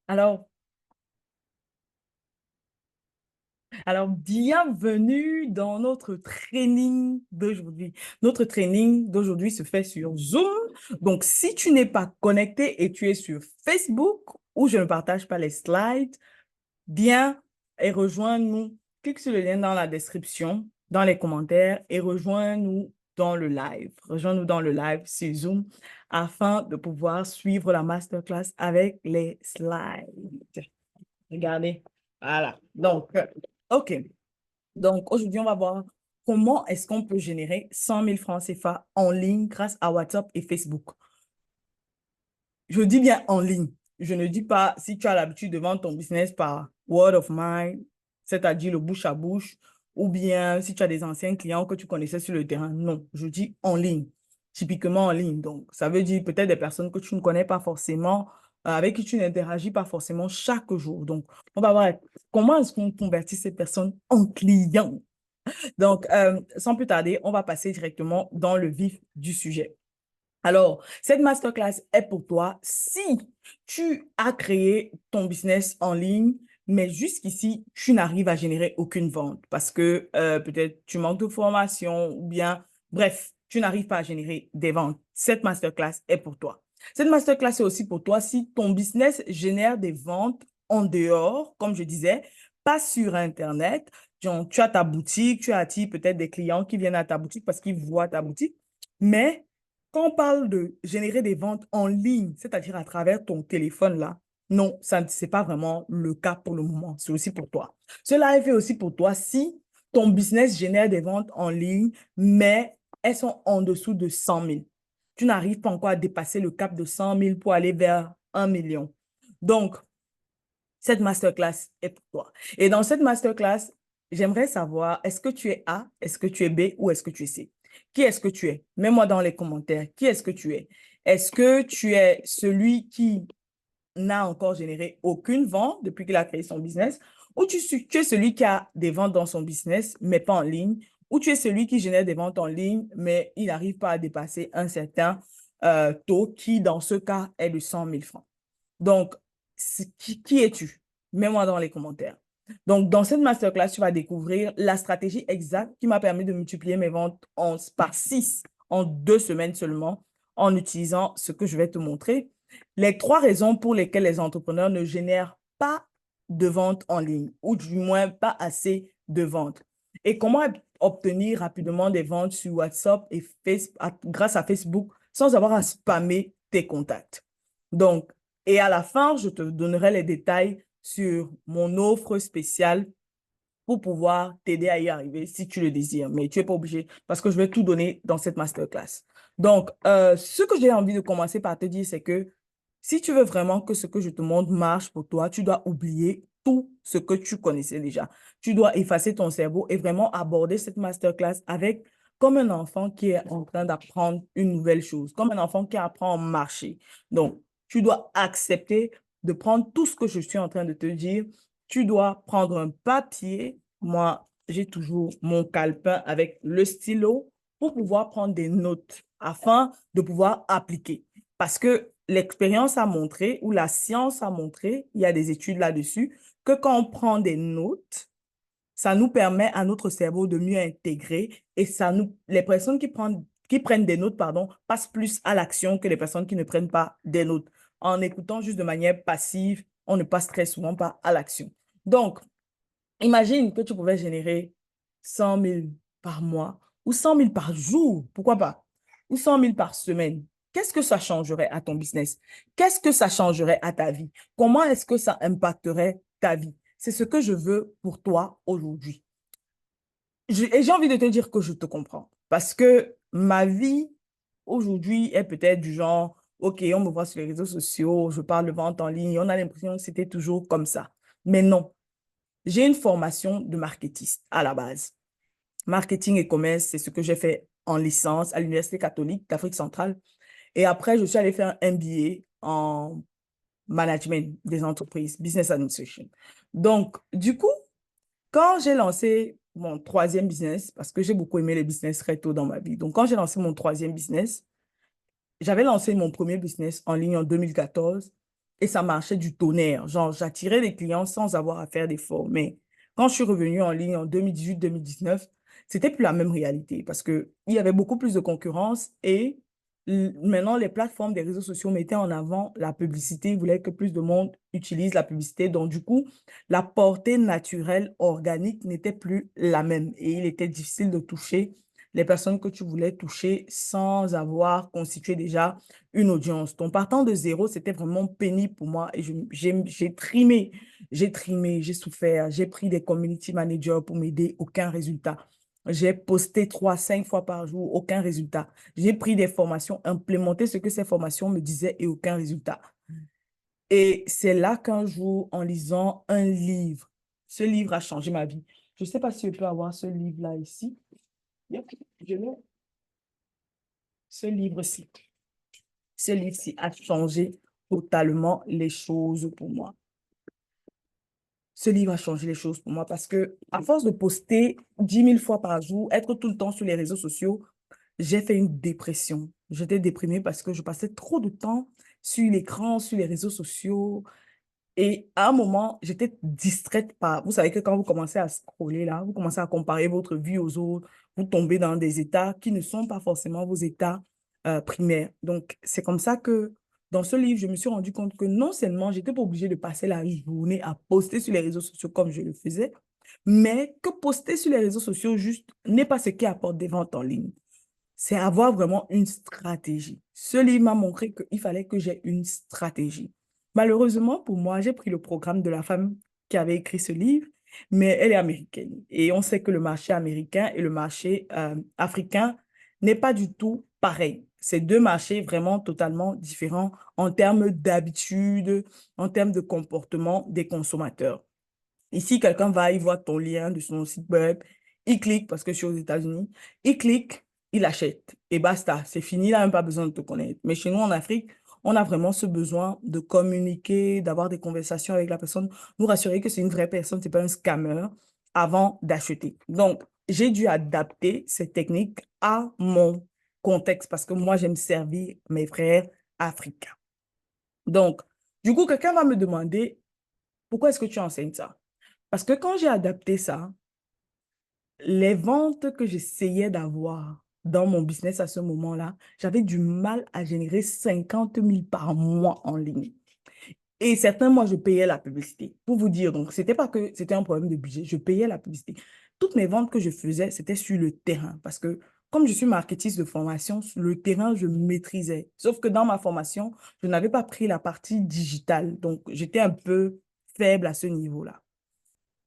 Alors, bienvenue dans notre training d'aujourd'hui. Notre training d'aujourd'hui se fait sur Zoom. Donc, si tu n'es pas connecté et tu es sur Facebook où je ne partage pas les slides, viens et rejoins-nous. Clique sur le lien dans la description, dans les commentaires et rejoins-nous dans le live. Rejoins-nous dans le live sur Zoom afin de pouvoir suivre la masterclass avec les slides. Regardez. Voilà. Donc, OK. Donc, aujourd'hui, on va voir comment est-ce qu'on peut générer 100 000 francs CFA en ligne grâce à WhatsApp et Facebook. Je dis bien en ligne. Je ne dis pas si tu as l'habitude de vendre ton business par word of mouth, c'est-à-dire le bouche à bouche, ou bien si tu as des anciens clients que tu connaissais sur le terrain. Non, je dis en ligne, typiquement en ligne. Donc, ça veut dire peut-être des personnes que tu ne connais pas forcément, avec qui tu n'interagis pas forcément chaque jour. Donc, on va voir comment est-ce qu'on convertit ces personnes en clients. Donc, sans plus tarder, on va passer directement dans le vif du sujet. Alors, cette masterclass est pour toi si tu as créé ton business en ligne, mais jusqu'ici, tu n'arrives à générer aucune vente parce que peut-être tu manques de formation ou bien, bref, tu n'arrives pas à générer des ventes. Cette masterclass est pour toi. Cette masterclass est aussi pour toi si ton business génère des ventes en dehors, comme je disais, pas sur Internet. Genre, tu as ta boutique, tu attires peut-être des clients qui viennent à ta boutique parce qu'ils voient ta boutique, mais quand on parle de générer des ventes en ligne, c'est-à-dire à travers ton téléphone là, non, ça ne c'est pas vraiment le cas pour le moment. C'est aussi pour toi. Cela est fait aussi pour toi si ton business génère des ventes en ligne, mais elles sont en dessous de 100 000. Tu n'arrives pas encore à dépasser le cap de 100 000 pour aller vers 1 million. Donc, cette masterclass est pour toi. Et dans cette masterclass, j'aimerais savoir, est-ce que tu es A, est-ce que tu es B ou est-ce que tu es C? Qui est-ce que tu es? Mets-moi dans les commentaires. Qui est-ce que tu es? Est-ce que tu es celui qui n'a encore généré aucune vente depuis qu'il a créé son business? Ou tu es celui qui a des ventes dans son business, mais pas en ligne? Ou tu es celui qui génère des ventes en ligne, mais il n'arrive pas à dépasser un certain taux qui, dans ce cas, est de 100 000 francs? Donc, qui es-tu? Mets-moi dans les commentaires. Donc, dans cette masterclass, tu vas découvrir la stratégie exacte qui m'a permis de multiplier mes ventes par 6 en 2 semaines seulement en utilisant ce que je vais te montrer. Les 3 raisons pour lesquelles les entrepreneurs ne génèrent pas de ventes en ligne ou du moins pas assez de ventes. Et comment obtenir rapidement des ventes sur WhatsApp et Facebook, grâce à Facebook sans avoir à spammer tes contacts. Donc, et à la fin, je te donnerai les détails sur mon offre spéciale pour pouvoir t'aider à y arriver si tu le désires. Mais tu n'es pas obligé parce que je vais tout donner dans cette masterclass. Donc, ce que j'ai envie de commencer par te dire, c'est que si tu veux vraiment que ce que je te montre marche pour toi, tu dois oublier tout ce que tu connaissais déjà. Tu dois effacer ton cerveau et vraiment aborder cette masterclass avec comme un enfant qui est en train d'apprendre une nouvelle chose, comme un enfant qui apprend à marcher. Donc, tu dois accepter de prendre tout ce que je suis en train de te dire. Tu dois prendre un papier. Moi, j'ai toujours mon calepin avec le stylo pour pouvoir prendre des notes afin de pouvoir appliquer. Parce que l'expérience a montré, ou la science a montré, il y a des études là-dessus, que quand on prend des notes, ça nous permet à notre cerveau de mieux intégrer et les personnes qui prennent des notes, pardon, passent plus à l'action que les personnes qui ne prennent pas des notes. En écoutant juste de manière passive, on ne passe très souvent pas à l'action. Donc, imagine que tu pouvais générer 100 000 par mois ou 100 000 par jour, pourquoi pas, ou 100 000 par semaine. Qu'est-ce que ça changerait à ton business? Qu'est-ce que ça changerait à ta vie? Comment est-ce que ça impacterait ta vie? C'est ce que je veux pour toi aujourd'hui. Et j'ai envie de te dire que je te comprends parce que ma vie aujourd'hui est peut-être du genre, OK, on me voit sur les réseaux sociaux, je parle de vente en ligne, on a l'impression que c'était toujours comme ça. Mais non, j'ai une formation de marketiste à la base. Marketing et commerce, c'est ce que j'ai fait en licence à l'Université catholique d'Afrique centrale. Et après, je suis allée faire un MBA en management des entreprises, business administration. Donc, du coup, quand j'ai lancé mon troisième business, parce que j'ai beaucoup aimé les business très tôt dans ma vie, donc quand j'ai lancé mon troisième business, j'avais lancé mon premier business en ligne en 2014. et ça marchait du tonnerre. Genre, j'attirais des clients sans avoir à faire d'efforts. Mais quand je suis revenue en ligne en 2018-2019, c'était plus la même réalité parce qu'il y avait beaucoup plus de concurrence et maintenant, les plateformes des réseaux sociaux mettaient en avant la publicité. Ils voulaient que plus de monde utilise la publicité. Donc, du coup, la portée naturelle, organique n'était plus la même et il était difficile de toucher les personnes que tu voulais toucher sans avoir constitué déjà une audience. Donc, partant de zéro, c'était vraiment pénible pour moi et j'ai trimé, j'ai souffert, j'ai pris des community managers pour m'aider, aucun résultat. J'ai posté 3, 5 fois par jour, aucun résultat. J'ai pris des formations, implémenté ce que ces formations me disaient et aucun résultat. Et c'est là qu'un jour, en lisant un livre, ce livre a changé ma vie. Je ne sais pas si je peux avoir ce livre-là ici. Yep, je l'ai. Ce livre-ci. Ce livre-ci a changé totalement les choses pour moi. Ce livre a changé les choses pour moi parce que, à force de poster 10 000 fois par jour, être tout le temps sur les réseaux sociaux, j'ai fait une dépression. J'étais déprimée parce que je passais trop de temps sur l'écran, sur les réseaux sociaux. Et à un moment, j'étais distraite par... Vous savez que quand vous commencez à scroller là, vous commencez à comparer votre vie aux autres, vous tombez dans des états qui ne sont pas forcément vos états primaires. Donc, c'est comme ça que dans ce livre, je me suis rendu compte que non seulement j'étais pas obligée de passer la journée à poster sur les réseaux sociaux comme je le faisais, mais que poster sur les réseaux sociaux juste n'est pas ce qui apporte des ventes en ligne. C'est avoir vraiment une stratégie. Ce livre m'a montré qu'il fallait que j'ai une stratégie. Malheureusement, pour moi, j'ai pris le programme de la femme qui avait écrit ce livre, mais elle est américaine. Et on sait que le marché américain et le marché africain n'est pas du tout pareil. C'est deux marchés vraiment totalement différents en termes d'habitude, en termes de comportement des consommateurs. Ici, quelqu'un va, il voit ton lien de son site web, il clique, parce que je suis aux États-Unis, il clique, il achète, et basta, c'est fini, il n'a même pas besoin de te connaître. Mais chez nous, en Afrique, on a vraiment ce besoin de communiquer, d'avoir des conversations avec la personne, nous rassurer que c'est une vraie personne, c'est pas un scammer, avant d'acheter. Donc, j'ai dû adapter cette technique à mon contexte, parce que moi, j'aime servir mes frères africains. Donc, du coup, quelqu'un va me demander, pourquoi est-ce que tu enseignes ça? Parce que quand j'ai adapté ça, les ventes que j'essayais d'avoir dans mon business à ce moment-là, j'avais du mal à générer 50 000 par mois en ligne. Et certains mois, je payais la publicité. Pour vous dire, donc, c'était pas que c'était un problème de budget, je payais la publicité. Toutes mes ventes que je faisais, c'était sur le terrain. Parce que comme je suis marketiste de formation, sur le terrain, je maîtrisais. Sauf que dans ma formation, je n'avais pas pris la partie digitale. Donc, j'étais un peu faible à ce niveau-là.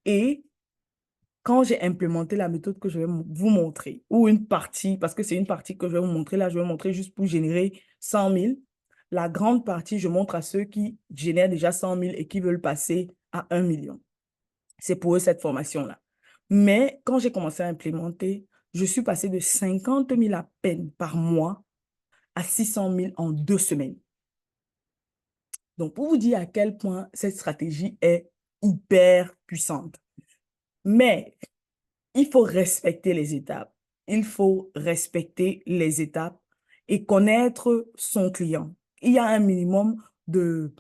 Et quand j'ai implémenté la méthode que je vais vous montrer, ou une partie, parce que c'est une partie que je vais vous montrer, là, je vais vous montrer juste pour générer 100 000. La grande partie, je montre à ceux qui génèrent déjà 100 000 et qui veulent passer à 1 million. C'est pour eux cette formation-là. Mais quand j'ai commencé à implémenter, je suis passée de 50 000 à peine par mois à 600 000 en 2 semaines. Donc, pour vous dire à quel point cette stratégie est hyper puissante. Mais il faut respecter les étapes. Il faut respecter les étapes et connaître son client. Il y a un minimum de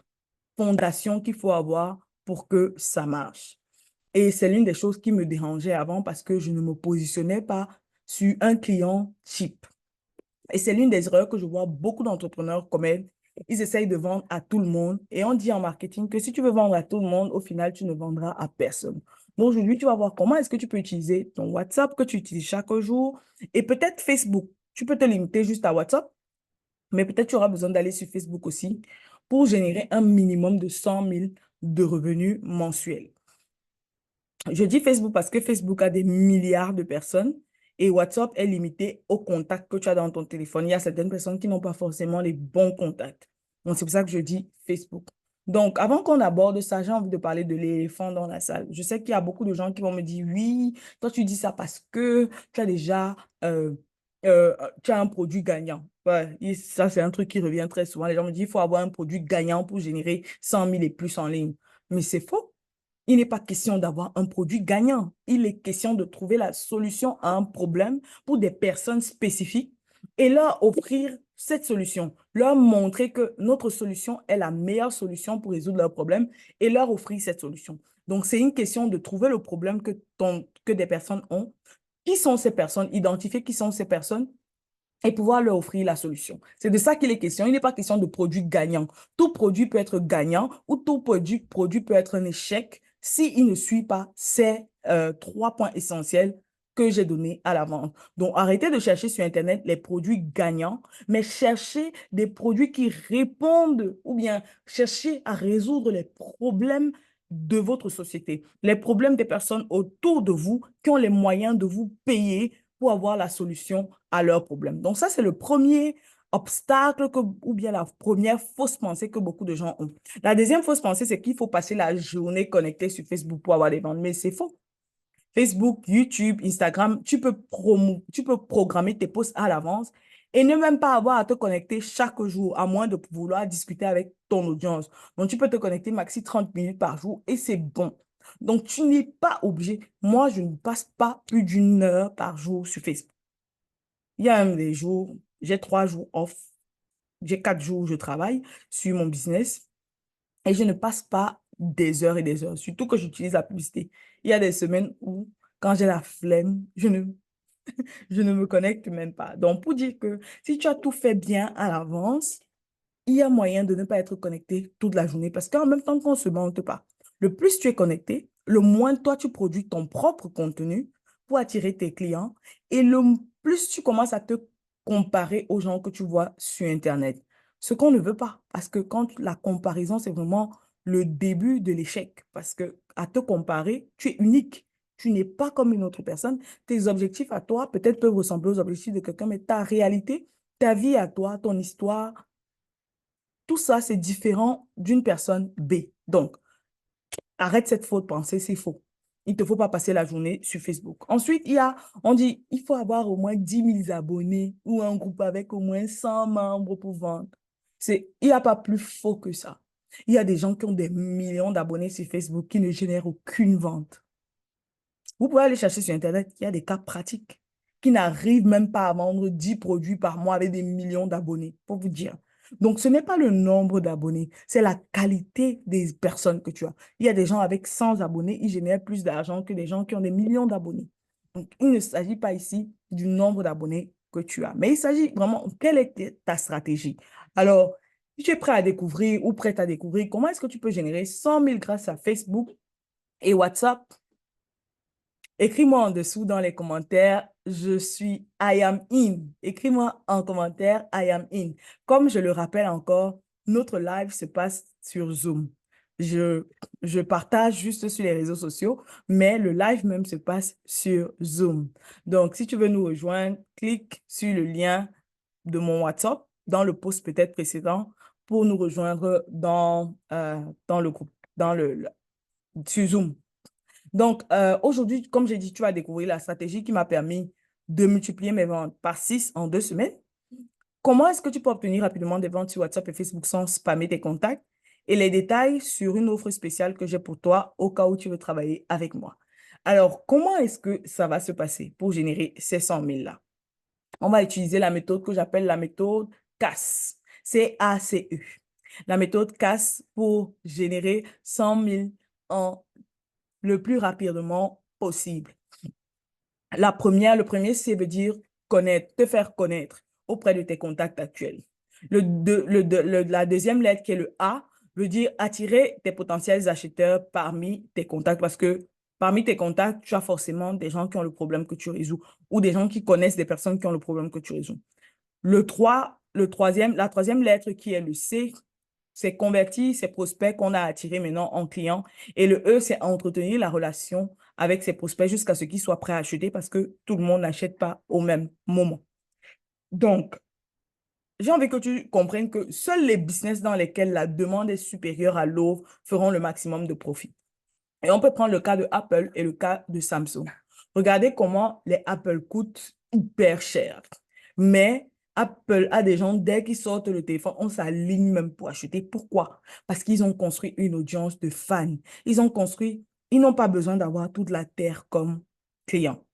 fondation qu'il faut avoir pour que ça marche. Et c'est l'une des choses qui me dérangeait avant parce que je ne me positionnais pas sur un client cheap. Et c'est l'une des erreurs que je vois beaucoup d'entrepreneurs commettre. Ils essayent de vendre à tout le monde. Et on dit en marketing que si tu veux vendre à tout le monde, au final, tu ne vendras à personne. Donc aujourd'hui, tu vas voir comment est-ce que tu peux utiliser ton WhatsApp que tu utilises chaque jour et peut-être Facebook. Tu peux te limiter juste à WhatsApp, mais peut-être tu auras besoin d'aller sur Facebook aussi pour générer un minimum de 100 000 de revenus mensuels. Je dis Facebook parce que Facebook a des milliards de personnes et WhatsApp est limité aux contacts que tu as dans ton téléphone. Il y a certaines personnes qui n'ont pas forcément les bons contacts. Donc, c'est pour ça que je dis Facebook. Donc, avant qu'on aborde ça, j'ai envie de parler de l'éléphant dans la salle. Je sais qu'il y a beaucoup de gens qui vont me dire, oui, toi, tu dis ça parce que tu as déjà tu as un produit gagnant. Ouais, et ça, c'est un truc qui revient très souvent. Les gens me disent, il faut avoir un produit gagnant pour générer 100 000 et plus en ligne. Mais c'est faux. Il n'est pas question d'avoir un produit gagnant. Il est question de trouver la solution à un problème pour des personnes spécifiques et leur offrir cette solution, leur montrer que notre solution est la meilleure solution pour résoudre leurs problèmes et leur offrir cette solution. Donc, c'est une question de trouver le problème que des personnes ont. Qui sont ces personnes? Identifier qui sont ces personnes et pouvoir leur offrir la solution. C'est de ça qu'il est question. Il n'est pas question de produit gagnant. Tout produit peut être gagnant ou tout produit peut être un échec s'il ne suit pas ces 3 points essentiels que j'ai donnés à la vente. Donc, arrêtez de chercher sur Internet les produits gagnants, mais cherchez des produits qui répondent ou bien cherchez à résoudre les problèmes de votre société, les problèmes des personnes autour de vous qui ont les moyens de vous payer pour avoir la solution à leurs problèmes. Donc ça, c'est le premier obstacle ou bien la première fausse pensée que beaucoup de gens ont. La deuxième fausse pensée, c'est qu'il faut passer la journée connecté sur Facebook pour avoir des ventes, mais c'est faux. Facebook, YouTube, Instagram, tu peux programmer tes posts à l'avance et ne même pas avoir à te connecter chaque jour, à moins de vouloir discuter avec ton audience. Donc, tu peux te connecter maxi 30 minutes par jour et c'est bon. Donc, tu n'es pas obligé. Moi, je ne passe pas plus d'1 heure par jour sur Facebook. Il y a même des jours, j'ai 3 jours off, j'ai 4 jours où je travaille sur mon business et je ne passe pas des heures et des heures, surtout que j'utilise la publicité. Il y a des semaines où, quand j'ai la flemme, je ne me connecte même pas. Donc, pour dire que si tu as tout fait bien à l'avance, il y a moyen de ne pas être connecté toute la journée parce qu'en même temps qu'on ne se mente pas. Le plus tu es connecté, le moins toi tu produis ton propre contenu pour attirer tes clients et le plus tu commences à te comparer aux gens que tu vois sur Internet. Ce qu'on ne veut pas parce que quand la comparaison, c'est vraiment le début de l'échec parce que à te comparer, tu es unique. Tu n'es pas comme une autre personne. Tes objectifs à toi peut-être peuvent ressembler aux objectifs de quelqu'un, mais ta réalité, ta vie à toi, ton histoire, tout ça, c'est différent d'une personne B. Donc, arrête cette fausse pensée, c'est faux. Il ne te faut pas passer la journée sur Facebook. Ensuite, on dit, il faut avoir au moins 10 000 abonnés ou un groupe avec au moins 100 membres pour vendre. Il n'y a pas plus faux que ça. Il y a des gens qui ont des millions d'abonnés sur Facebook qui ne génèrent aucune vente. Vous pouvez aller chercher sur Internet, il y a des cas pratiques qui n'arrivent même pas à vendre 10 produits par mois avec des millions d'abonnés, pour vous dire. Donc, ce n'est pas le nombre d'abonnés, c'est la qualité des personnes que tu as. Il y a des gens avec 100 abonnés, ils génèrent plus d'argent que des gens qui ont des millions d'abonnés. Donc, il ne s'agit pas ici du nombre d'abonnés que tu as, mais il s'agit vraiment, quelle est ta stratégie? Alors, si tu es prêt à découvrir ou prête à découvrir, comment est-ce que tu peux générer 100 000 grâce à Facebook et WhatsApp? Écris-moi en dessous dans les commentaires, je suis I am in. Écris-moi en commentaire, I am in. Comme je le rappelle encore, notre live se passe sur Zoom. Je, je partage juste sur les réseaux sociaux, mais le live même se passe sur Zoom. Donc, si tu veux nous rejoindre, clique sur le lien de mon WhatsApp dans le post peut-être précédent pour nous rejoindre dans le groupe, sur Zoom. Donc, aujourd'hui, comme j'ai dit, tu vas découvrir la stratégie qui m'a permis de multiplier mes ventes par 6 en 2 semaines. Comment est-ce que tu peux obtenir rapidement des ventes sur WhatsApp et Facebook sans spammer tes contacts? Et les détails sur une offre spéciale que j'ai pour toi au cas où tu veux travailler avec moi. Alors, comment est-ce que ça va se passer pour générer ces 100 000 là? On va utiliser la méthode que j'appelle la méthode CACE. C-A-C-E. La méthode CACE pour générer 100 000 en le plus rapidement possible. Le premier, c'est veut dire connaître, te faire connaître auprès de tes contacts actuels. La deuxième lettre, qui est le A, veut dire attirer tes potentiels acheteurs parmi tes contacts parce que parmi tes contacts, tu as forcément des gens qui ont le problème que tu résous ou des gens qui connaissent des personnes qui ont le problème que tu résous. La troisième lettre qui est le C, c'est convertir ces prospects qu'on a attirés maintenant en clients. Et le E, c'est entretenir la relation avec ces prospects jusqu'à ce qu'ils soient prêts à acheter parce que tout le monde n'achète pas au même moment. Donc, j'ai envie que tu comprennes que seuls les business dans lesquels la demande est supérieure à l'offre feront le maximum de profit. Et on peut prendre le cas de Apple et le cas de Samsung. Regardez comment les Apple coûtent hyper cher. Mais Apple a des gens, dès qu'ils sortent le téléphone, on s'aligne même pour acheter. Pourquoi? Parce qu'ils ont construit une audience de fans. Ils n'ont pas besoin d'avoir toute la terre comme client.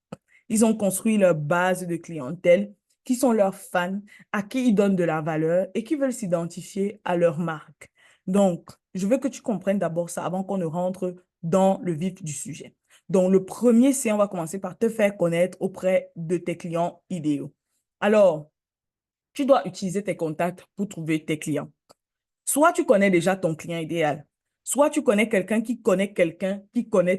Ils ont construit leur base de clientèle qui sont leurs fans, à qui ils donnent de la valeur et qui veulent s'identifier à leur marque. Donc, je veux que tu comprennes d'abord ça avant qu'on ne rentre dans le vif du sujet. Donc, le premier, c'est on va commencer par te faire connaître auprès de tes clients idéaux. Alors, tu dois utiliser tes contacts pour trouver tes clients. Soit tu connais déjà ton client idéal, soit tu connais quelqu'un qui connaît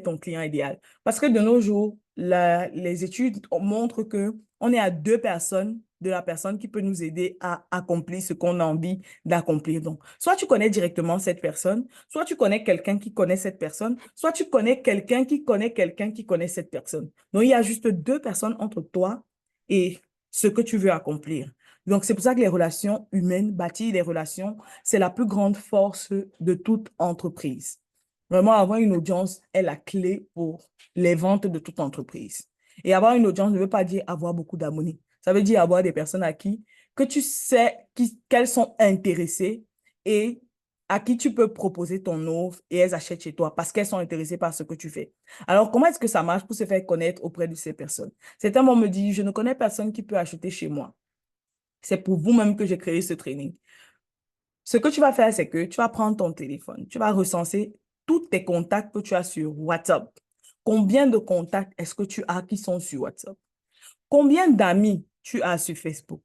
ton client idéal. Parce que de nos jours, les études montrent que on est à deux personnes de la personne qui peut nous aider à accomplir ce qu'on a envie d'accomplir. Donc, soit tu connais directement cette personne, soit tu connais quelqu'un qui connaît cette personne, soit tu connais quelqu'un qui connaît quelqu'un qui connaît cette personne. Donc, il y a juste deux personnes entre toi et ce que tu veux accomplir. Donc, c'est pour ça que les relations humaines, bâtir des relations, c'est la plus grande force de toute entreprise. Vraiment, avoir une audience est la clé pour les ventes de toute entreprise. Et avoir une audience ne veut pas dire avoir beaucoup d'abonnés. Ça veut dire avoir des personnes à qui, que tu sais qu'elles sont intéressées et à qui tu peux proposer ton offre et elles achètent chez toi parce qu'elles sont intéressées par ce que tu fais. Alors, comment est-ce que ça marche pour se faire connaître auprès de ces personnes? Certains vont me dire, je ne connais personne qui peut acheter chez moi. C'est pour vous-même que j'ai créé ce training. Ce que tu vas faire, c'est que tu vas prendre ton téléphone, tu vas recenser tous tes contacts que tu as sur WhatsApp. Combien de contacts est-ce que tu as qui sont sur WhatsApp? Combien d'amis tu as sur Facebook?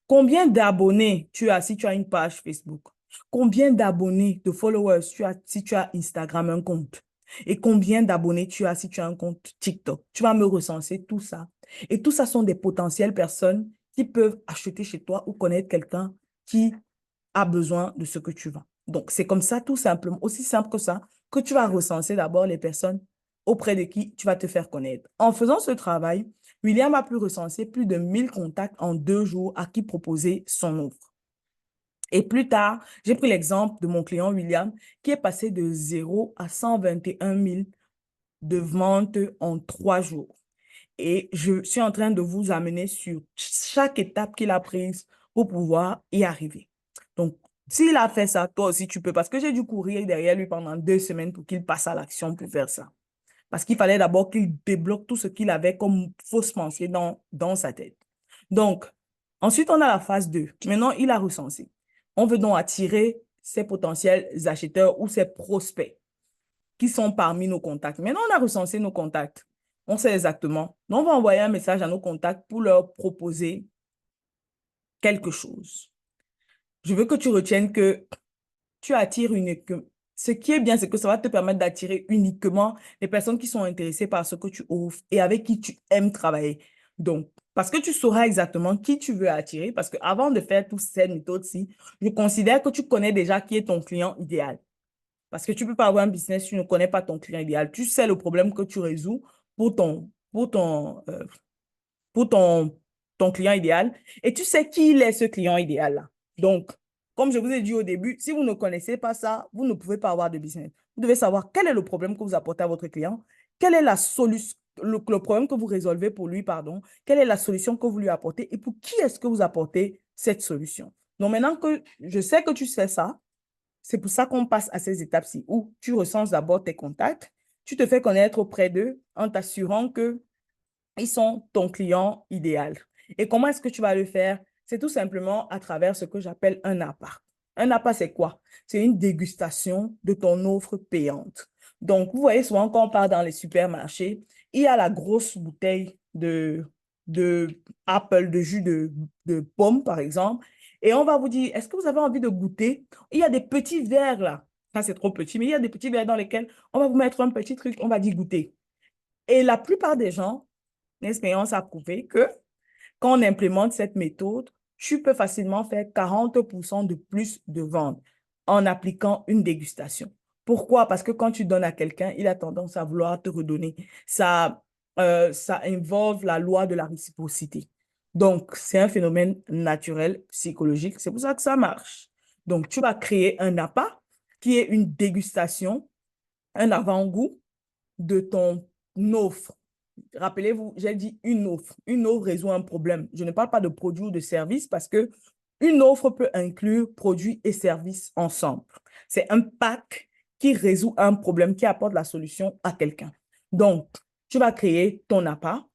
Combien d'abonnés tu as si tu as une page Facebook? Combien d'abonnés, de followers tu as si tu as Instagram, un compte? Et combien d'abonnés tu as si tu as un compte TikTok? Tu vas me recenser tout ça. Et tout ça sont des potentielles personnes qui peuvent acheter chez toi ou connaître quelqu'un qui a besoin de ce que tu vends. Donc, c'est comme ça, tout simplement, aussi simple que ça, que tu vas recenser d'abord les personnes auprès de qui tu vas te faire connaître. En faisant ce travail, William a pu recenser plus de 1000 contacts en 2 jours à qui proposer son offre. Et plus tard, j'ai pris l'exemple de mon client William qui est passé de 0 à 121 000 de ventes en 3 jours. Et je suis en train de vous amener sur chaque étape qu'il a prise pour pouvoir y arriver. Donc, s'il a fait ça, toi aussi tu peux. Parce que j'ai dû courir derrière lui pendant 2 semaines pour qu'il passe à l'action pour faire ça. Parce qu'il fallait d'abord qu'il débloque tout ce qu'il avait comme fausse pensée dans sa tête. Donc, ensuite, on a la phase 2. Maintenant, il a recensé. On veut donc attirer ses potentiels acheteurs ou ses prospects qui sont parmi nos contacts. Maintenant, on a recensé nos contacts. On sait exactement. Donc, on va envoyer un message à nos contacts pour leur proposer quelque chose. Je veux que tu retiennes que tu attires uniquement. Ce qui est bien, c'est que ça va te permettre d'attirer uniquement les personnes qui sont intéressées par ce que tu offres et avec qui tu aimes travailler. Donc, parce que tu sauras exactement qui tu veux attirer, parce qu'avant de faire toutes ces méthodes-ci, je considère que tu connais déjà qui est ton client idéal. Parce que tu ne peux pas avoir un business si tu ne connais pas ton client idéal. Tu sais le problème que tu résous pour ton client idéal et tu sais qui il est ce client idéal-là. Donc, comme je vous ai dit au début, si vous ne connaissez pas ça, vous ne pouvez pas avoir de business. Vous devez savoir quel est le problème que vous apportez à votre client, quelle est la solution, le problème que vous résolvez pour lui, pardon, quelle est la solution que vous lui apportez et pour qui est-ce que vous apportez cette solution. Donc, maintenant que je sais que tu sais ça, c'est pour ça qu'on passe à ces étapes-ci où tu recenses d'abord tes contacts, tu te fais connaître auprès d'eux en t'assurant que ils sont ton client idéal. Et comment est-ce que tu vas le faire? C'est tout simplement à travers ce que j'appelle un appart. Un appart, c'est quoi? C'est une dégustation de ton offre payante. Donc, vous voyez souvent quand on part dans les supermarchés, il y a la grosse bouteille de Apple, de jus de pomme, par exemple, et on va vous dire, est-ce que vous avez envie de goûter? Il y a des petits verres là. Ça, c'est trop petit, mais il y a des petits verres dans lesquels on va vous mettre un petit truc, on va dire goûter. Et la plupart des gens, l'expérience a prouvé que quand on implémente cette méthode, tu peux facilement faire 40% de plus de ventes en appliquant une dégustation. Pourquoi? Parce que quand tu donnes à quelqu'un, il a tendance à vouloir te redonner. Ça involve la loi de la réciprocité. Donc, c'est un phénomène naturel, psychologique. C'est pour ça que ça marche. Donc, tu vas créer un appât qui est une dégustation, un avant-goût de ton offre. Rappelez-vous, j'ai dit une offre. Une offre résout un problème. Je ne parle pas de produit ou de service parce que une offre peut inclure produits et services ensemble. C'est un pack qui résout un problème, qui apporte la solution à quelqu'un. Donc, tu vas créer ton appât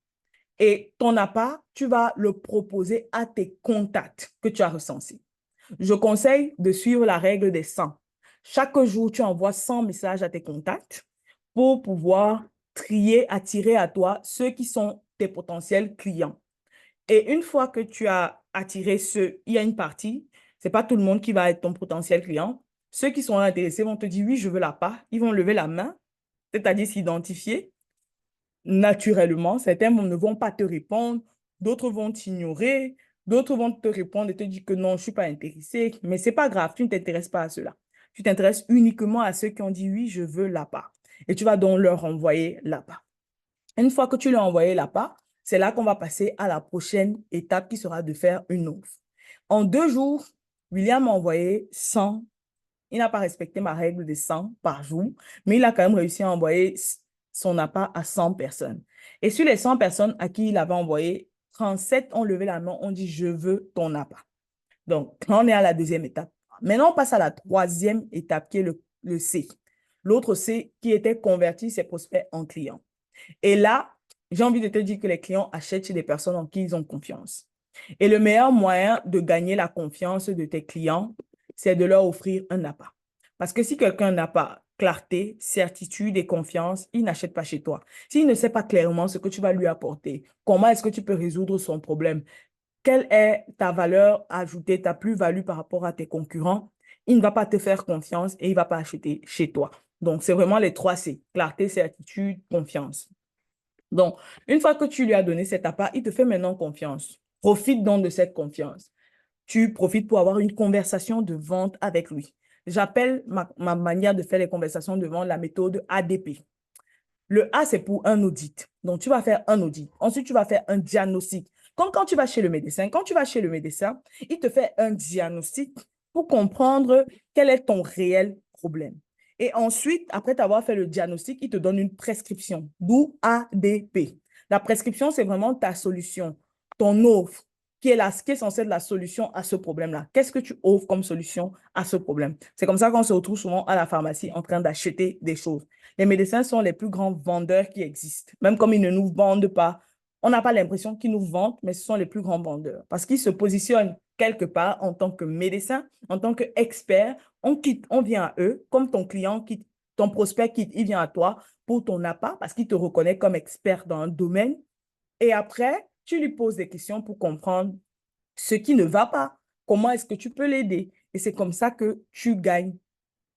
Et ton appart, tu vas le proposer à tes contacts que tu as recensés. Je conseille de suivre la règle des 100. Chaque jour, tu envoies 100 messages à tes contacts pour pouvoir trier, attirer à toi ceux qui sont tes potentiels clients. Et une fois que tu as attiré ceux, il y a une partie, c'est pas tout le monde qui va être ton potentiel client. Ceux qui sont intéressés vont te dire oui, je veux la part. Ils vont lever la main, c'est-à-dire s'identifier naturellement. Certains ne vont pas te répondre, d'autres vont t'ignorer, d'autres vont te répondre et te dire que non, je ne suis pas intéressé. Mais ce n'est pas grave, tu ne t'intéresses pas à cela. Tu t'intéresses uniquement à ceux qui ont dit oui, je veux la part. Et tu vas donc leur envoyer la part. Une fois que tu leur as envoyé la part, c'est là qu'on va passer à la prochaine étape qui sera de faire une offre. En 2 jours, William m'a envoyé 100. Il n'a pas respecté ma règle de 100 par jour, mais il a quand même réussi à envoyer son appart à 100 personnes. Et sur les 100 personnes à qui il avait envoyé, 37 ont levé la main, ont dit « Je veux ton appart ». Donc, on est à la deuxième étape. Maintenant, on passe à la troisième étape qui est le C. L'autre C qui était convertir ses prospects en clients. Et là, j'ai envie de te dire que les clients achètent chez des personnes en qui ils ont confiance. Et le meilleur moyen de gagner la confiance de tes clients, c'est de leur offrir un appart. Parce que si quelqu'un n'a pas clarté, certitude et confiance, il n'achète pas chez toi. S'il ne sait pas clairement ce que tu vas lui apporter, comment est-ce que tu peux résoudre son problème, quelle est ta valeur ajoutée, ta plus-value par rapport à tes concurrents, il ne va pas te faire confiance et il ne va pas acheter chez toi. Donc, c'est vraiment les 3 C, clarté, certitude, confiance. Donc, une fois que tu lui as donné cet appart, il te fait maintenant confiance. Profite donc de cette confiance. Tu profites pour avoir une conversation de vente avec lui. J'appelle ma manière de faire les conversations de vente la méthode ADP. Le A, c'est pour un audit. Donc, tu vas faire un audit. Ensuite, tu vas faire un diagnostic. Comme quand tu vas chez le médecin. Quand tu vas chez le médecin, il te fait un diagnostic pour comprendre quel est ton réel problème. Et ensuite, après t'avoir fait le diagnostic, il te donne une prescription, d'où ADP. La prescription, c'est vraiment ta solution, ton offre, qui est censée être la solution à ce problème-là. Qu'est-ce que tu offres comme solution à ce problème? C'est comme ça qu'on se retrouve souvent à la pharmacie en train d'acheter des choses. Les médecins sont les plus grands vendeurs qui existent. Même comme ils ne nous vendent pas, on n'a pas l'impression qu'ils nous vendent, mais ce sont les plus grands vendeurs parce qu'ils se positionnent quelque part en tant que médecin, en tant qu'expert. On quitte, on vient à eux, comme ton client quitte, ton prospect quitte, il vient à toi pour ton appart parce qu'il te reconnaît comme expert dans un domaine. Et après, tu lui poses des questions pour comprendre ce qui ne va pas. Comment est-ce que tu peux l'aider? Et c'est comme ça que tu gagnes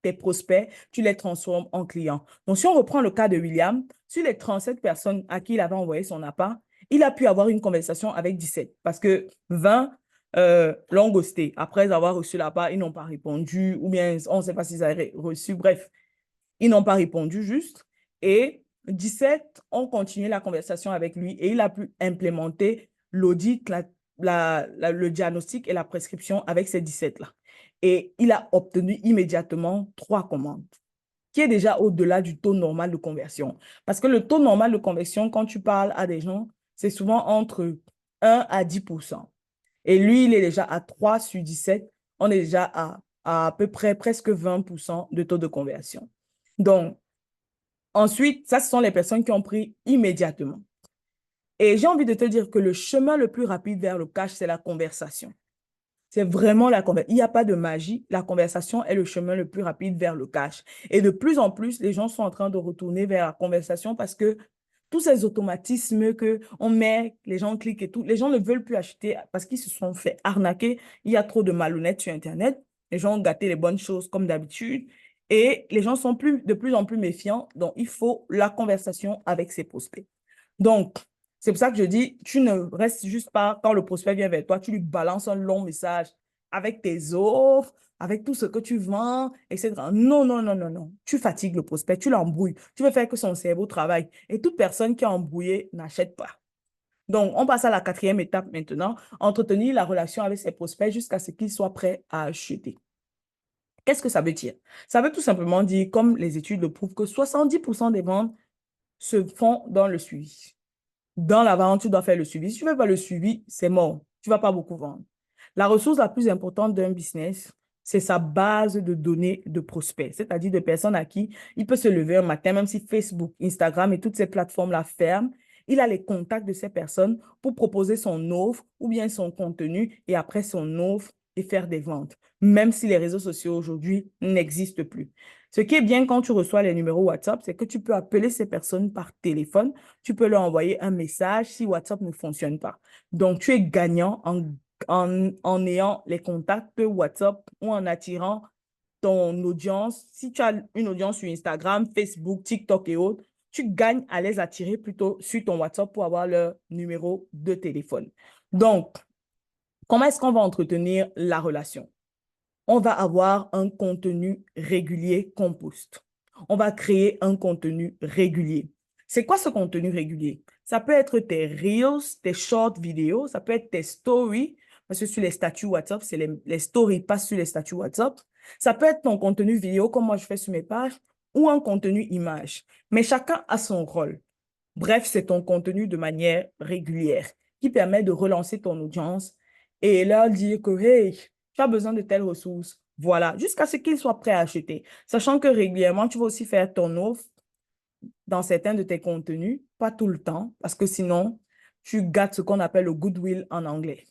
tes prospects, tu les transformes en clients. Donc, si on reprend le cas de William, sur les 37 personnes à qui il avait envoyé son appart, il a pu avoir une conversation avec 17 parce que 20 l'ont ghosté. Après avoir reçu l'appart, ils n'ont pas répondu ou bien on ne sait pas s'ils avaient reçu. Bref, ils n'ont pas répondu juste. Et 17 ont continué la conversation avec lui et il a pu implémenter l'audit, le diagnostic et la prescription avec ces 17-là. Et il a obtenu immédiatement 3 commandes, qui est déjà au-delà du taux normal de conversion. Parce que le taux normal de conversion, quand tu parles à des gens, c'est souvent entre 1 à 10%. Et lui, il est déjà à 3 sur 17. On est déjà à peu près presque 20% de taux de conversion. Donc, ensuite, ça, ce sont les personnes qui ont pris immédiatement. Et j'ai envie de te dire que le chemin le plus rapide vers le cash, c'est la conversation. C'est vraiment la conversation. Il n'y a pas de magie. La conversation est le chemin le plus rapide vers le cash. Et de plus en plus, les gens sont en train de retourner vers la conversation parce que tous ces automatismes qu'on met, les gens cliquent et tout, les gens ne veulent plus acheter parce qu'ils se sont fait arnaquer. Il y a trop de malhonnêtes sur Internet. Les gens ont gâté les bonnes choses comme d'habitude. Et les gens sont de plus en plus méfiants. Donc, il faut la conversation avec ses prospects. Donc, c'est pour ça que je dis, tu ne restes juste pas, quand le prospect vient vers toi, tu lui balances un long message avec tes offres, avec tout ce que tu vends, etc. Non, non, non, non, non. Tu fatigues le prospect, tu l'embrouilles. Tu veux faire que son cerveau travaille. Et toute personne qui est embrouillée n'achète pas. Donc, on passe à la quatrième étape maintenant, entretenir la relation avec ses prospects jusqu'à ce qu'ils soient prêts à acheter. Qu'est-ce que ça veut dire? Ça veut tout simplement dire, comme les études le prouvent, que 70% des ventes se font dans le suivi. Dans la vente, tu dois faire le suivi. Si tu ne fais pas le suivi, c'est mort. Tu ne vas pas beaucoup vendre. La ressource la plus importante d'un business, c'est sa base de données de prospects, c'est-à-dire de personnes à qui il peut se lever un matin, même si Facebook, Instagram et toutes ces plateformes la ferment, il a les contacts de ces personnes pour proposer son offre ou bien son contenu et après son offre et faire des ventes, même si les réseaux sociaux aujourd'hui n'existent plus. Ce qui est bien quand tu reçois les numéros WhatsApp, c'est que tu peux appeler ces personnes par téléphone, tu peux leur envoyer un message si WhatsApp ne fonctionne pas. Donc, tu es gagnant en ayant les contacts WhatsApp ou en attirant ton audience. Si tu as une audience sur Instagram, Facebook, TikTok et autres, tu gagnes à les attirer plutôt sur ton WhatsApp pour avoir leur numéro de téléphone. Donc, comment est-ce qu'on va entretenir la relation? On va avoir un contenu régulier qu'on poste. On va créer un contenu régulier. C'est quoi ce contenu régulier? Ça peut être tes Reels, tes short vidéos, ça peut être tes stories, parce que sur les statuts WhatsApp, c'est les stories passent sur les statuts WhatsApp. Ça peut être ton contenu vidéo, comme moi je fais sur mes pages, ou un contenu image. Mais chacun a son rôle. Bref, c'est ton contenu de manière régulière qui permet de relancer ton audience et leur dire que, hey, tu as besoin de telles ressources. Voilà, jusqu'à ce qu'ils soient prêts à acheter. Sachant que régulièrement, tu vas aussi faire ton offre dans certains de tes contenus, pas tout le temps, parce que sinon, tu gâtes ce qu'on appelle le goodwill en anglais.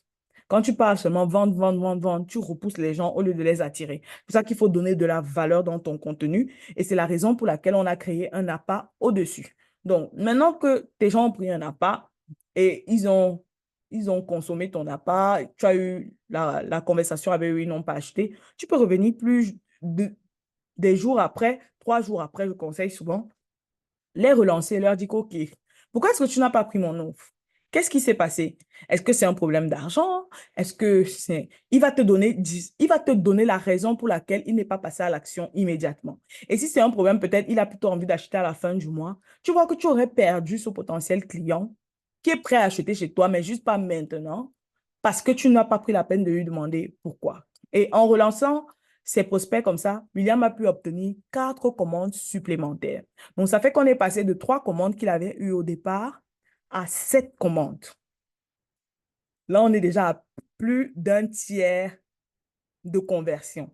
Quand tu parles seulement vendre, vendre, vendre, vendre, tu repousses les gens au lieu de les attirer. C'est pour ça qu'il faut donner de la valeur dans ton contenu et c'est la raison pour laquelle on a créé un appât au-dessus. Donc, maintenant que tes gens ont pris un appât et ils ont consommé ton appât, tu as eu la conversation avec eux, ils n'ont pas acheté, tu peux revenir des jours après, 3 jours après, je conseille souvent, les relancer, leur dire, OK, pourquoi est-ce que tu n'as pas pris mon offre? Qu'est-ce qui s'est passé? Est-ce que c'est un problème d'argent? Est-ce que c'est... Il va te donner la raison pour laquelle il n'est pas passé à l'action immédiatement. Et si c'est un problème, peut-être il a plutôt envie d'acheter à la fin du mois. Tu vois que tu aurais perdu ce potentiel client qui est prêt à acheter chez toi, mais juste pas maintenant, parce que tu n'as pas pris la peine de lui demander pourquoi. Et en relançant ses prospects comme ça, William a pu obtenir 4 commandes supplémentaires. Donc, ça fait qu'on est passé de 3 commandes qu'il avait eues au départ à 7 commandes. Là, on est déjà à plus d'un tiers de conversion.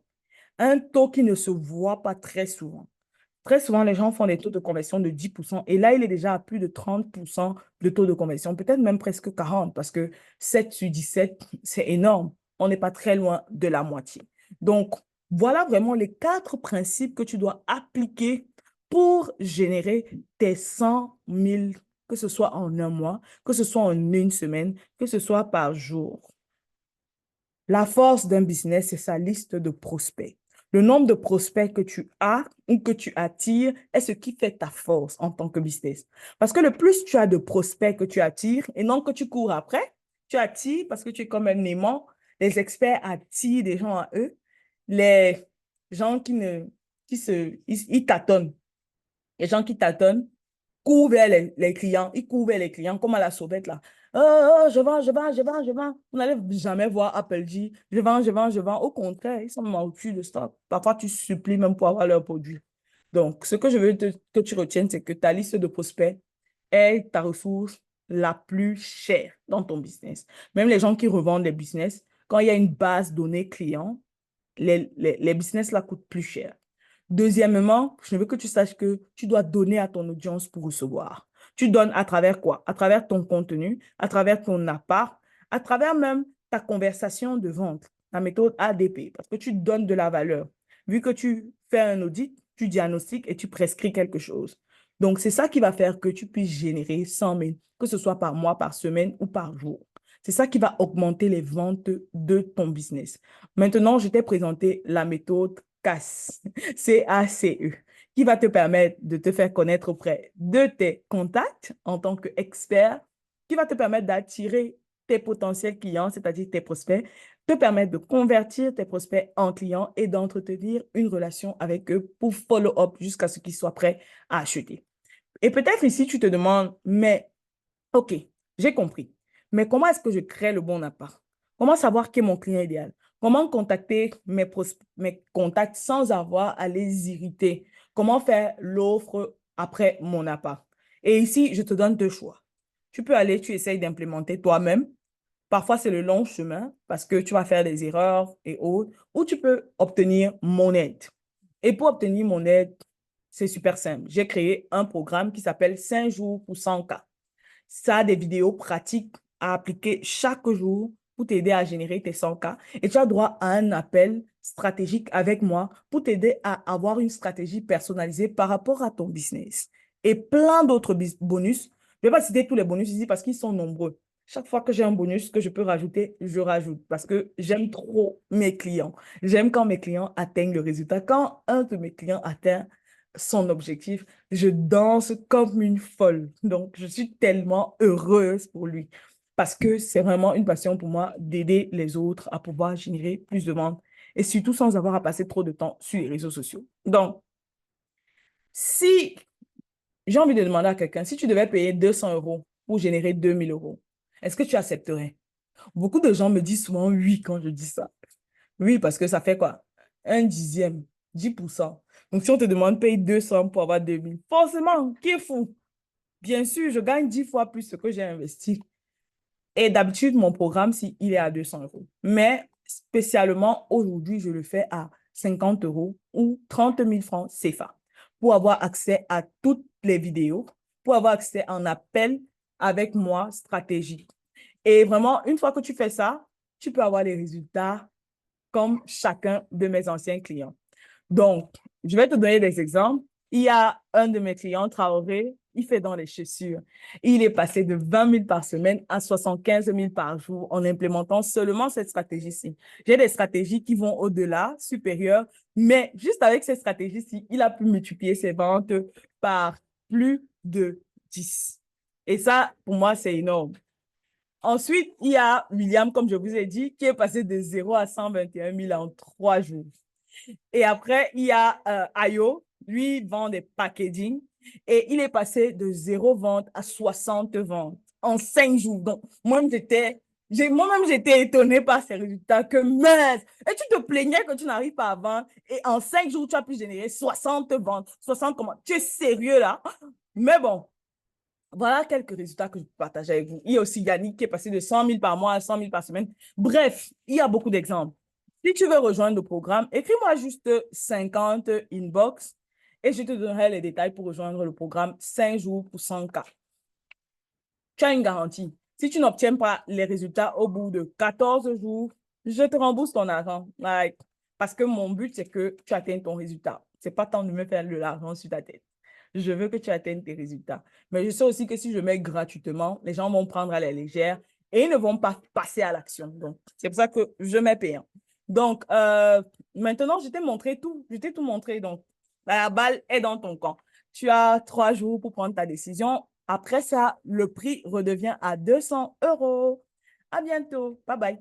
Un taux qui ne se voit pas très souvent. Très souvent, les gens font des taux de conversion de 10% et là, il est déjà à plus de 30% de taux de conversion, peut-être même presque 40 parce que 7 sur 17, c'est énorme. On n'est pas très loin de la moitié. Donc, voilà vraiment les 4 principes que tu dois appliquer pour générer tes 100 000, que ce soit en un mois, que ce soit en une semaine, que ce soit par jour. La force d'un business, c'est sa liste de prospects. Le nombre de prospects que tu as ou que tu attires est ce qui fait ta force en tant que business. Parce que le plus tu as de prospects que tu attires et non que tu cours après, tu attires parce que tu es comme un aimant. Les experts attirent des gens à eux. Les gens ils tâtonnent. Les gens qui tâtonnent courent vers les clients, ils courent vers les clients comme à la sauvette là. Oh, oh, je vends, je vends, je vends, je vends. Vous n'allez jamais voir Apple dire je vends, je vends, je vends. Au contraire, ils sont au cul de stock. Parfois, tu supplies même pour avoir leurs produits. Donc, ce que je veux que tu retiennes, c'est que ta liste de prospects est ta ressource la plus chère dans ton business. Même les gens qui revendent les business, quand il y a une base donnée client, les business la coûtent plus cher. Deuxièmement, je veux que tu saches que tu dois donner à ton audience pour recevoir. Tu donnes à travers quoi? À travers ton contenu, à travers ton appart, à travers même ta conversation de vente, la méthode ADP, parce que tu donnes de la valeur. Vu que tu fais un audit, tu diagnostiques et tu prescris quelque chose. Donc, c'est ça qui va faire que tu puisses générer 100 000, que ce soit par mois, par semaine ou par jour. C'est ça qui va augmenter les ventes de ton business. Maintenant, je t'ai présenté la méthode CACE, CACE, qui va te permettre de te faire connaître auprès de tes contacts en tant qu'expert, qui va te permettre d'attirer tes potentiels clients, c'est-à-dire tes prospects, te permettre de convertir tes prospects en clients et d'entretenir une relation avec eux pour follow-up jusqu'à ce qu'ils soient prêts à acheter. Et peut-être ici, tu te demandes, mais OK, j'ai compris. Mais comment est-ce que je crée le bon appart? Comment savoir qui est mon client idéal? Comment contacter mes contacts sans avoir à les irriter? Comment faire l'offre après mon appart? Et ici, je te donne 2 choix. Tu peux aller, tu essayes d'implémenter toi-même. Parfois, c'est le long chemin parce que tu vas faire des erreurs et autres. Ou tu peux obtenir mon aide. Et pour obtenir mon aide, c'est super simple. J'ai créé un programme qui s'appelle 5 jours pour 100 cas. Ça a des vidéos pratiques à appliquer chaque jour pour t'aider à générer tes 100K. Et tu as droit à un appel stratégique avec moi pour t'aider à avoir une stratégie personnalisée par rapport à ton business. Et plein d'autres bonus. Je ne vais pas citer tous les bonus ici parce qu'ils sont nombreux. Chaque fois que j'ai un bonus que je peux rajouter, je rajoute parce que j'aime trop mes clients. J'aime quand mes clients atteignent le résultat. Quand un de mes clients atteint son objectif, je danse comme une folle. Donc, je suis tellement heureuse pour lui parce que c'est vraiment une passion pour moi d'aider les autres à pouvoir générer plus de ventes et surtout sans avoir à passer trop de temps sur les réseaux sociaux. Donc, si j'ai envie de demander à quelqu'un, si tu devais payer 200 euros pour générer 2000 euros, est-ce que tu accepterais? Beaucoup de gens me disent souvent oui quand je dis ça. Oui, parce que ça fait quoi? Un dixième, 10%. Donc, si on te demande de payer 200 pour avoir 2000, forcément, qui est fou? Bien sûr, je gagne 10 fois plus ce que j'ai investi. Et d'habitude, mon programme, il est à 200 euros. Mais spécialement, aujourd'hui, je le fais à 50 euros ou 30 000 francs CFA pour avoir accès à toutes les vidéos, pour avoir accès à un appel avec moi stratégique. Et vraiment, une fois que tu fais ça, tu peux avoir les résultats comme chacun de mes anciens clients. Donc, je vais te donner des exemples. Il y a un de mes clients, Traoré, il fait dans les chaussures. Il est passé de 20 000 par semaine à 75 000 par jour en implémentant seulement cette stratégie-ci. J'ai des stratégies qui vont au-delà, supérieures, mais juste avec cette stratégie-ci, il a pu multiplier ses ventes par plus de 10. Et ça, pour moi, c'est énorme. Ensuite, il y a William, comme je vous ai dit, qui est passé de 0 à 121 000 en 3 jours. Et après, il y a Ayo, lui, il vend des packaging et il est passé de 0 vente à 60 ventes en 5 jours. Donc, moi-même, j'étais étonnée par ces résultats que mince. Et tu te plaignais que tu n'arrives pas à vendre et en 5 jours, tu as pu générer 60 ventes. 60 comment? Tu es sérieux là? Mais bon, voilà quelques résultats que je peux partager avec vous. Il y a aussi Yannick qui est passé de 100 000 par mois à 100 000 par semaine. Bref, il y a beaucoup d'exemples. Si tu veux rejoindre le programme, écris-moi juste 50 inbox et je te donnerai les détails pour rejoindre le programme 5 jours pour 100K. Tu as une garantie. Si tu n'obtiens pas les résultats au bout de 14 jours, je te rembourse ton argent. Like, parce que mon but, c'est que tu atteignes ton résultat. Ce n'est pas tant de me faire de l'argent sur ta tête. Je veux que tu atteignes tes résultats. Mais je sais aussi que si je mets gratuitement, les gens vont prendre à la légère et ils ne vont pas passer à l'action. Donc, c'est pour ça que je mets payant. Donc, maintenant, je t'ai montré tout. Je t'ai tout montré. Donc, la balle est dans ton camp. Tu as 3 jours pour prendre ta décision. Après ça, le prix redevient à 200 euros. À bientôt. Bye bye.